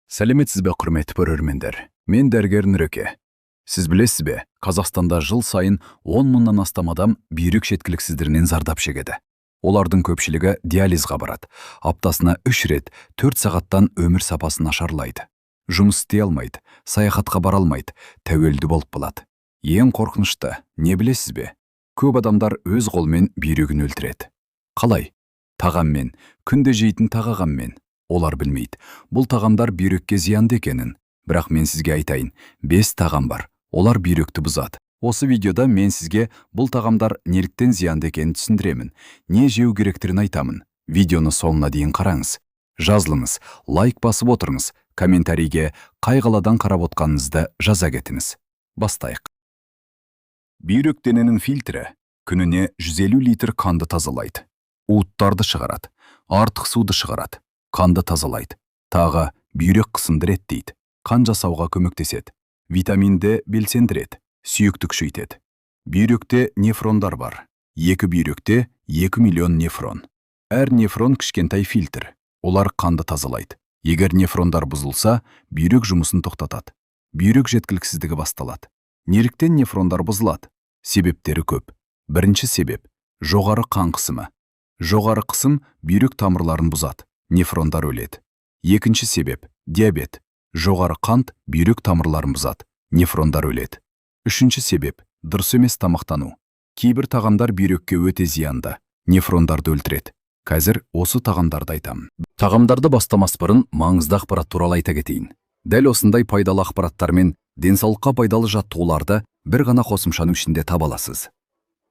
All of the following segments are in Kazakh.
Сәлеметсіз бе, құрметті көрермендер? Мен дәрігер Нұреке. Сіз білесіз бе, Қазақстанда жыл сайын 10 мыңнан астам адам бүйрек жеткіліксіздігінен зардап шегеді. Олардың көпшілігі диализға барады. Аптасына 3 рет 4 сағаттан өмір сапасын нашарлайды. Жұмыс істей алмайды, саяхатқа бара алмайды, тәуелді болып қалады. Ең қорқынышты, не білесіз бе? Көп адамдар өз қолымен бүйрегін өлтіреді. Қалай? Тағаммен, күнде жейтін тағаммен. Олар білмейді. Бұл тағамдар бүйрекке зиянды екенін. Бірақ мен сізге айтайын, 5 тағам бар. Олар бүйректі бұзады. Осы видеода мен сізге бұл тағамдар неліктен зиянды екенін түсіндіремін. Не жеу керектігін айтамын. Видеоны соңына дейін қараңыз. Жазылыңыз, лайк басып отырыңыз, комментарийге қай қаладан қарап отқаныңызды жаза кетіңіз. Бастайық. Бүйрек дененің фильтрі күніне 150 литр қанды тазалайды. Уыттарды шығарады, артық суды шығарады, қанды тазалайды. Тағы бүйрек қысымды реттейді, қан жасауға көмектеседі. Витаминді белсендіреді, сүйекті күшейтеді. Бүйректе нефрондар бар. Екі бүйректе 2 миллион нефрон. Әр нефрон кішкентай фильтр. Олар қанды тазалайды. Егер нефрондар бұзылса, бүйрек жұмысын тоқтатады. Бүйрек жеткіліксіздігі басталады. Неліктен нефрондар бұзылады? Себептері көп. Бірінші себеп – жоғары қан қысымы. Жоғары қысым бүйрек тамырларын бұзады. Нефрондар өледі. Екінші себеп – диабет. Жоғары қант бүйрек тамырларын бұзады. Нефрондар өледі. Үшінші себеп – дұрыс емес тамақтану. Кейбір тағамдар бүйрекке өте зиянды. Нефрондарды өлтіреді. Қазір осы тағамдарды айтамын. Тағамдарды бастамас бұрын маңызды ақпарат туралы айта кетейін. Дәл осындай пайдалы ақпараттармен денсаулыққа пайдалы жаттығуларды бір ғана қосымшаның ішінде таба аласыз.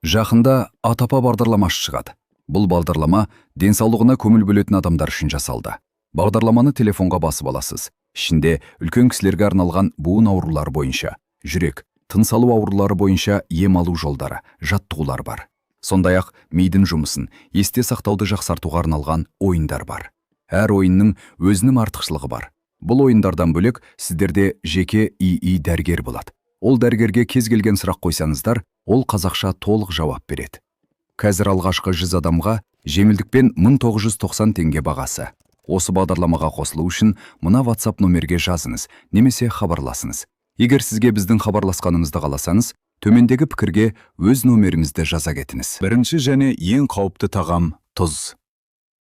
Жақында АТП бағдарламасы шығады. Бұл бағдарлама денсаулығына көңіл бөлетін адамдар үшін жасалды. Бағдарламаны телефонға басып аласыз. Ішінде үлкен кісілерге арналған буын аурулары бойынша, жүрек, тыныс алу аурулары бойынша ем алу жолдары, жаттығулар бар. Сондай-ақ мидың жұмысын, есте сақтауды жақсартуға арналған ойындар бар. Әр ойынның өзінің артықшылығы бар. Бұл ойындардан бөлек сіздерде жеке ИИ дәрігер болады. Ол дәрігерге кез келген сұрақ қойсаңыздар, ол қазақша толық жауап береді. Қазір алғашқы 100 адамға жеңілдікпен 1990 теңге бағасы. Осы бағдарламаға қосылу үшін мына WhatsApp номерге жазыңыз, немесе хабарласыңыз. Егер сізге біздің хабарласқанымызды қаласаңыз, төмендегі пікірге өз номеріңізді жаза кетіңіз. Бірінші және ең қауіпті тағам – тұз.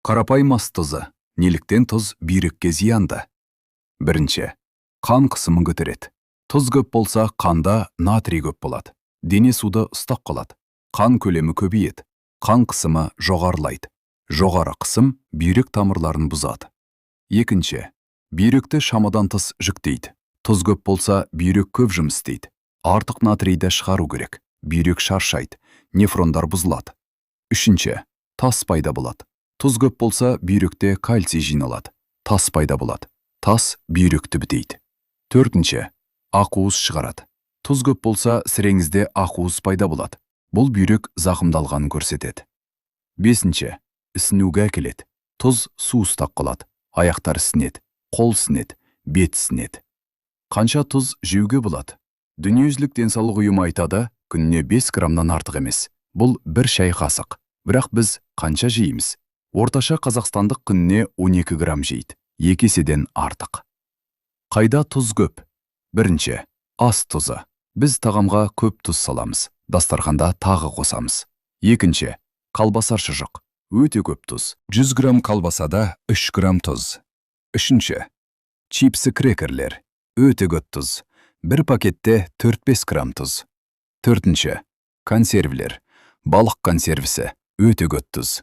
Қарапайым ас тұзы. Неліктен тұз бүйрекке зиянды? Бірінші, қан қысымын көтереді. Тұз көп болса, қанда натрий көп болады. Дене суды ұстап қалады. Қан көлемі көбейеді. Қан қысымы жоғарылайды. Жоғары қысым бүйрек тамырларын бұзады. Екінші, бүйректі шамадан тыс жүктейді. Тұз көп болса, бүйрек көп жұмыс істейді. Артық натрийді шығару керек. Бүйрек шаршайды. Нефрондар бұзылады. Үшінші, тас пайда болады. Тұз көп болса, бүйректе кальций жиналады. Тас пайда болады. Тас бүйректі бітейді. Төртінші, ақуыз шығарады. Тұз көп болса, сіреңізде ақуыз пайда болады. Бұл бүйрек зақымдалғанын көрсетеді. Бесінші, ісінуге әкеледі. Тұз су ұстап қалады. Аяқтар ісінеді, қол ісінеді, бет ісінеді. Қанша тұз жеуге болады? Дүниежүзілік денсаулық ұйымы айтады, күніне 5 граммнан артық емес. Бұл бір шай қасық. Бірақ біз қанша жейміз? Орташа қазақстандық күніне 12 грамм жейді. 2 еседен артық. Қайда тұз көп? Бірінші, ас тұзы. Біз тағамға көп тұз саламыз. Дастарханда тағы қосамыз. Екінші, колбаса шұжық. Өте көп тұз. 100 грамм колбасада 3 грамм тұз. Үшінші, чипсы крекерлер. Өте көп тұз. Бір пакетте 4-5 грамм тұз. Төртінші, консервілер. Балық консервісі. Өте көп тұз.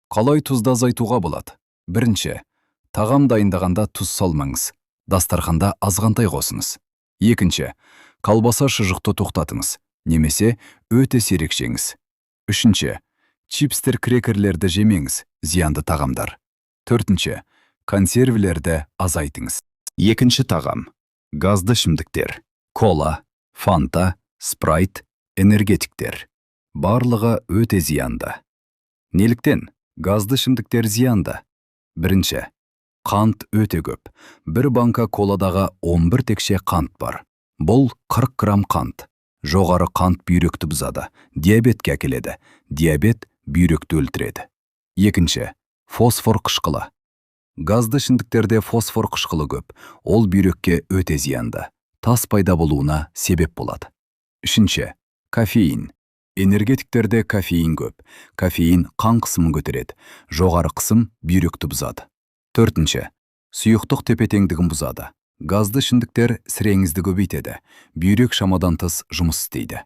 Қалай тұзды азайтуға болады? Бірінші, тағам дайындағанда тұз салмаңыз. Дастарханда азғантай қосыңыз. Екінші, колбаса шұжықты тоқтатыңыз. Немесе өте сирек жеңіз. Үшінші, чипстер крекерлерді жемеңіз, зиянды тағамдар. Төртінші, консервілерді азайтыңыз. Екінші тағам. Газды ішімдіктер. Кола, фанта, спрайт, энергетиктер. Барлығы өте зиянды. Неліктен? Газды ішімдіктер зиянды. Бірінші, қант өте көп. Бір банка коладағы 11 текше қант бар. Бұл 40 грамм қант. Жоғары қант бүйректі бұзады, диабетке әкеледі. Диабет бүйректі өлтіреді. Екінші, фосфор қышқылы. Газды ішімдіктерде фосфор қышқылы көп, ол бүйрекке өте зиянды. Тас пайда болуына себеп болады. Үшінші, кофеин. Энергетиктерде кофеин көп. Кофеин қан қысымын көтереді. Жоғары қысым бүйректі бұзады. Төртінші, сұйықтық тепе-теңдігін бұзады. Газды ішімдіктер сіреңізді көбейтеді. Бүйрек шамадан тыс жұмыс істейді.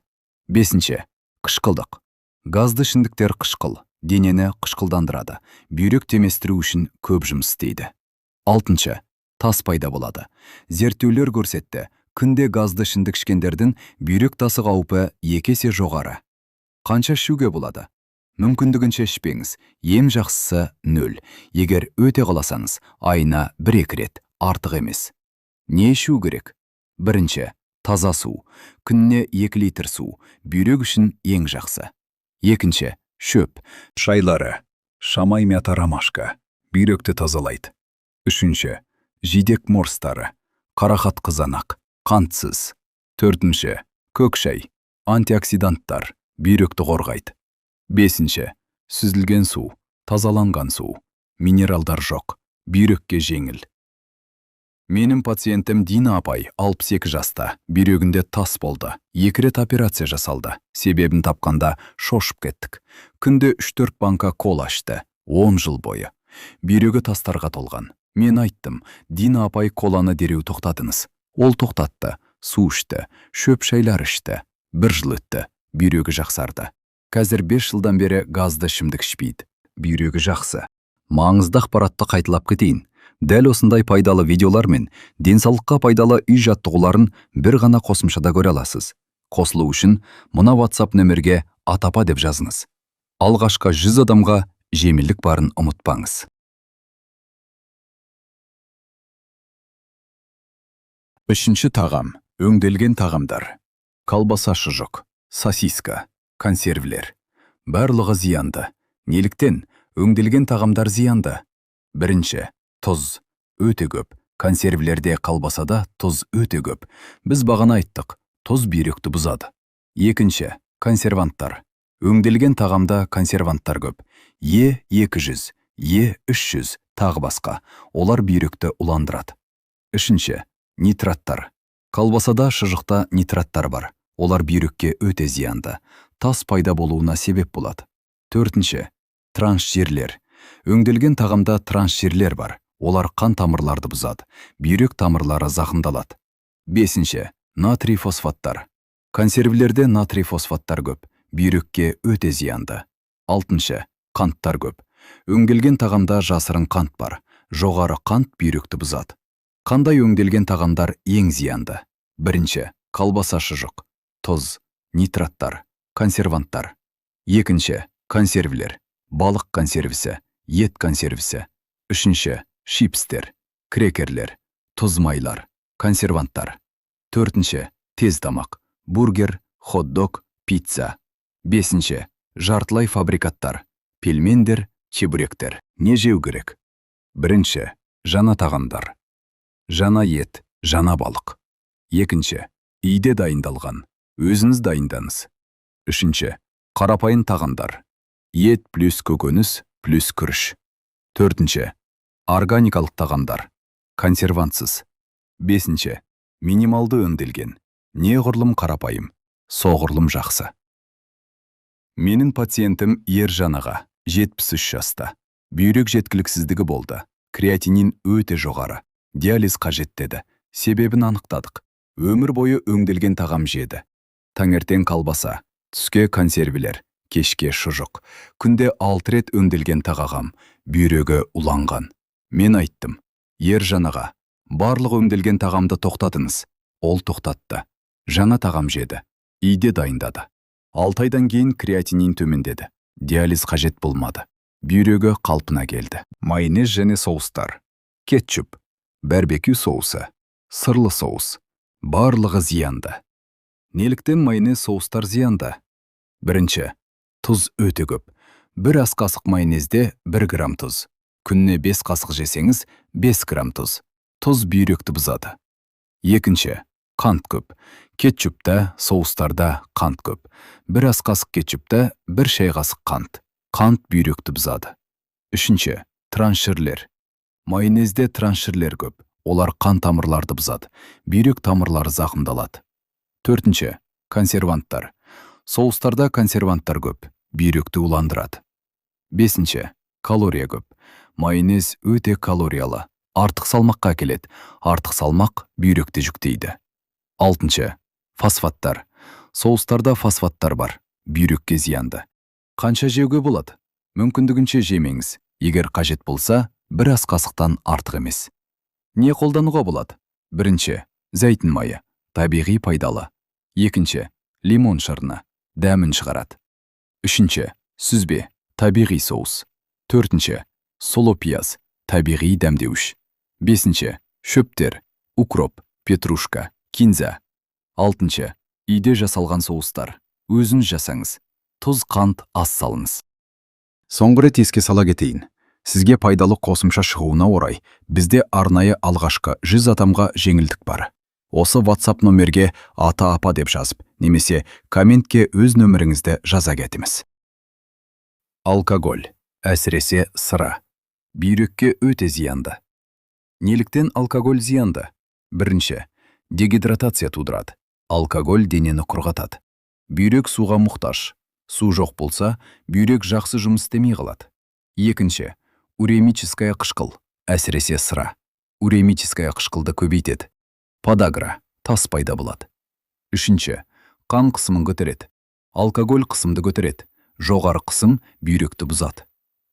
Бесінші, қышқылдық. Газды ішімдіктер қышқыл, денені қышқылдандырады. Бүйрек теместіру үшін көп жұмыс істейді. Алтыншы, тас пайда болады. Зерттеулер көрсетті, күнде газды ішімдік ішкендердің бүйрек тасы қаупі 2 есе жоғары. Қанша ішуге болады? Мүмкіндігінше ішпеңіз. Ең жақсысы 0. Егер өте қаласаңыз, айына 1-2 рет, артық емес. Не ішу керек? Бірінші, таза су. Күніне 2 литр су. Бүйрек үшін ең жақсы. Екінші, шөп. Шайлары. Шамай мята ромашка. Бүйректі тазалайды. Үшінші, жидек морстары. Қарақат қызанақ. Қантсыз. Төртінші, көк шай. Антиоксиданттар. Бүйректі қорғайды. Бесінші, сүзілген су. Тазаланған су. Минералдар жоқ. Бүйрекке жеңіл. Менің пациентім Дина апай 62 жаста. Бүйрегінде тас болды. 2 рет операция жасалды. Себебін тапқанда шошып кеттік. Күнде 3-4 банка кола ішті. 10 жыл бойы. Бүйрегі тастарға толған. Мен айттым, Дина апай коланы дереу тоқтатыңыз. Ол тоқтатты. Су ішті. Шөп шайлар ішті. 1 жыл өтті. Бүйрегі жақсарды. Қазір 5 жылдан бері газды ішімдік ішпейді. Бүйрегі жақсы. Маңызды ақпаратты қайталап кетейін. Дәл осындай пайдалы видеолар мен денсаулыққа пайдалы үй жаттығуларын бір ғана қосымшада көре аласыз. Қосылу үшін мына WhatsApp нөмерге атапа деп жазыңыз. Алғашқа 100 адамға жеңілдік барын ұмытпаңыз. Үшінші тағам. Өңделген тағамдар. Колбаса, шұжық, сосиска, консервілер. Барлығы зиянды. Неліктен? Өңделген тағамдар зиянды. Бірінші, тұз. Өте көп. Консервілерде, колбасада тұз өте көп. Біз бағана айттық, тұз бүйректі бұзады. Екінші, консерванттар. Өңделген тағамда консерванттар көп. Е200, Е300 тағы басқа. Олар бүйректі уландырады. Үшінші, нитраттар. Колбасада, шұжықта нитраттар бар. Олар бүйрекке өте зиянды. Тас пайда болуына себеп болады. Төртінші, трансжирлер. Өңделген тағамда трансжирлер бар. Олар қан тамырларды бұзады. Бүйрек тамырлары зақымдалады. Бесінші, натрий фосфаттар. Консервілерде натрий фосфаттар көп. Бүйрекке өте зиянды. Алтыншы, қанттар көп. Өңделген тағамда жасырын қант бар. Жоғары қант бүйректі бұзады. Қандай өңделген тағамдар ең зиянды? Бірінші, колбаса, шұжық, тұз, нитраттар, консерванттар. Екінші, консервілер, балық консервісі, ет консервісі. Үшінші, чипстер, крекерлер, тұз майлар, консерванттар. Төртінші, тез тамақ, бургер, хот-дог, пицца. Бесінші, жартылай фабрикаттар, пельмендер, чебуректер. Не жеу керек? Бірінші, жаңа тағамдар. Жаңа ет, жаңа балық. Екінші, үйде дайындалған, өзіңіз дайындаңыз. Үшінші, қарапайым тағамдар. Ет плюс көкөніс плюс күріш. Төртінші, органикалық тағамдар. Консервантсыз. Бесінші, минималды өңделген. Неғұрлым қарапайым, соғұрлым жақсы. Менің пациентім Ержан аға, 73 жаста. Бүйрек жеткіліксіздігі болды. Креатинин өте жоғары. Диализ қажет деді. Себебін анықтадық. Өмір бойы өңделген тағам жеді. Таңертең колбаса, түске консервілер, кешке шұжық. Күнде 6 рет өңделген тағам. Бүйрегі уланған. Мен айттым, Ержан аға, барлық өңделген тағамды тоқтатыңыз. Ол тоқтатты. Жаңа тағам жеді. Үйде дайындады. 6 айдан кейін креатинин төмендеді. Диализ қажет болмады. Бүйрегі қалпына келді. Майонез және соустар. Кетчуп, барбекю соусы, сырлы соус. Барлығы зиянды. Неліктен майонез соустар зиянды? Бірінші, тұз өте көп. 1 ас қасық майонезде 1 грамм тұз. Күніне 5 қасық жесеңіз 5 грамм тұз. Тұз бүйректі бұзады. Екінші, қант көп. Кетчупта, соустарда қант көп. 1 ас қасық кетчупта 1 шай қасық қант. Қант бүйректі бұзады. Үшінші, трансжирлер. Майонезде транширлер көп. Олар қан тамырларды бұзады. Бүйрек тамырлары зақымдалады. Төртінші, консерванттар. Соустарда консерванттар көп. Бүйректі уландырады. Бесінші, калория көп. Майонез өте калориялы. Артық салмаққа келеді. Артық салмақ бүйректі жүктейді. Алтыншы, фосфаттар. Соустарда фосфаттар бар. Бүйрекке зиянды. Қанша жеуге болады? Мүмкіндігінше жемеңіз. Егер қажет болса, бір ас қасықтан артық емес. Не қолдануға болады? Бірінші, зәйтін майы. Табиғи пайдалы. Екінші, лимон шырыны. Дәмін шығарады. Үшінші, сүзбе. Табиғи соус. Төртінші, сұлы пияз. Табиғи дәмдеуіш. Бесінші, шөптер. Укроп, петрушка, кинза. Алтыншы, үйде жасалған соустар. Өзіңіз жасаңыз. Тұз, қант аз салыңыз. Соңғы рет еске сала кетейін. Сізге пайдалы қосымша шығуына орай, бізде арнайы алғашқы 100 адамға жеңілдік бар. Осы WhatsApp номерге ата апа деп жазып, немесе комментке өз нөміріңізді жаза кетіңіз. Алкоголь, әсіресе сыра. Бүйрекке өте зиянды. Неліктен алкоголь зиянды? Бірінші, дегидратация тудырады. Алкоголь денені құрғатады. Бүйрек суға мұқтаж. Су жоқ болса, бүйрек жақсы жұмыс істемей қалады. Екінші, уремическая қышқыл, әсіресе сыра. Уремическая қышқылды көбейтеді. Подагра, тас пайда болады. Үшінші, қан қысымын көтереді. Алкоголь қысымды көтереді. Жоғары қысым бүйректі бұзады.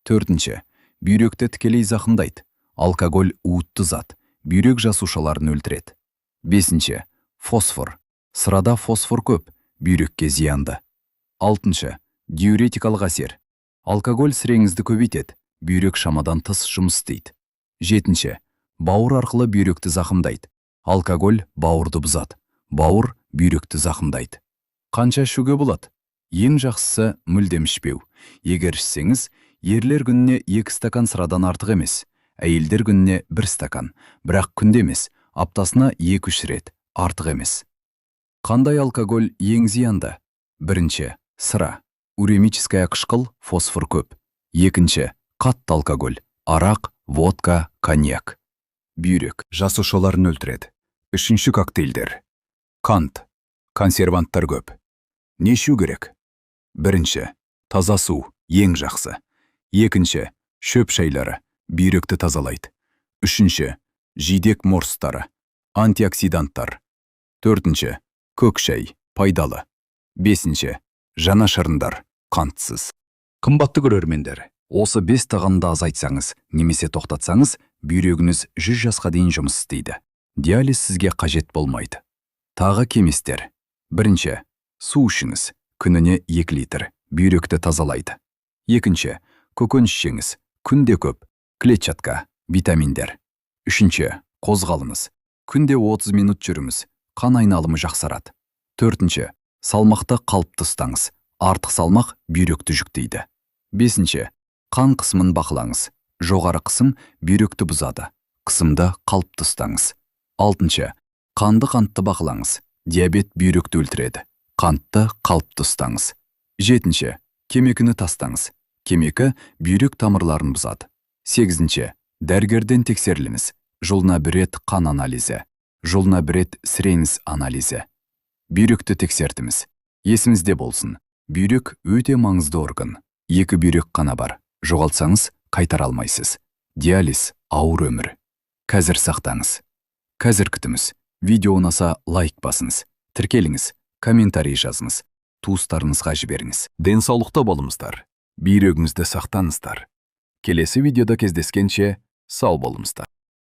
Төртінші, бүйректі тікелей зақымдайды. Алкоголь уытты зат, бүйрек жасушаларын өлтіреді. Бесінші, фосфор. Сырада фосфор көп, бүйрекке зиянды. Алтыншы, диуретикалық әсер. Алкоголь сіреңізді көбейтеді, бүйрек шамадан тыс жұмыс істейді. Жетінші, бауыр арқылы бүйректі зақымдайды. Алкоголь бауырды бұзады. Бауыр бүйректі зақымдайды. Қанша ішуге болады? Ең жақсысы мүлдем ішпеу. Егер ішсеңіз, ерлер күніне 2 стакан сырадан артық емес. Әйелдер күніне 1 стакан, бірақ күнде емес, аптасына 2-3 рет, артық емес. Қандай алкоголь ең зиянды? Бірінші, сыра. Уремическая қышқыл, фосфор көп. Екінші, қатты алкоголь. Арақ, водка, коньяк. Бүйрек жасушаларын өлтіреді. Үшінші, коктейльдер. Қант. Консерванттар көп. Не ішу керек? Бірінші, таза су, ең жақсы. Екінші, шөп шайлары, бүйректі тазалайды. Үшінші, жидек морстары, антиоксиданттар. Төртінші, көк шай, пайдалы. Бесінші, жаңа шырындар, қантсыз. Қымбатты көрермендер, осы 5 тағамды азайтсаңыз, немесе тоқтатсаңыз, бүйрегіңіз 100 жасқа дейін жұмыс істейді. Диализ сізге қажет болмайды. Тағы кеместер. Бірінші, су ішіңіз, күніне 2 литр, бүйректі тазалайды. Екінші, көкөніс жеңіз, күнде көп, клетчатка, витаминдер. Үшінші, қозғалыңыз, күнде 30 минут жүріңіз, қан айналымы жақсарады. Төртінші, салмақты қалыпты ұстаңыз, артық салмақ бүйректі жүктейді. Бесінші, қан қысымын бақылаңыз, жоғары қысым бүйректі бұзады, қысымды қалыпты ұстаңыз. Алтыншы, қантты бақылаңыз, диабет бүйректі өлтіреді, қантты қалыпты ұстаңыз. Жетінші, темекіні тастаңыз, темекі бүйрек тамырларын бұзады. Сегізінші, дәрігерден тексеріліңіз, жылына 1 рет қан анализі, жылына 1 рет сіреңіз анализі. Бүйректі тексертіміз. Есіңізде болсын, бүйрек өте маңызды орган. 2 бүйрек қана бар, жоғалтсаңыз қайтара алмайсыз. Диализ ауыр өмір. Қазір сақтаңыз. Қазір күтіміз. Видео ұнаса лайк басыңыз, тіркеліңіз, комментарий жазыңыз, туыстарыңызға жіберіңіз. Денсаулықта болыңыздар, бүйрегіңізді сақтаңыздар. Келесі видеода кездескенше сау болыңыздар.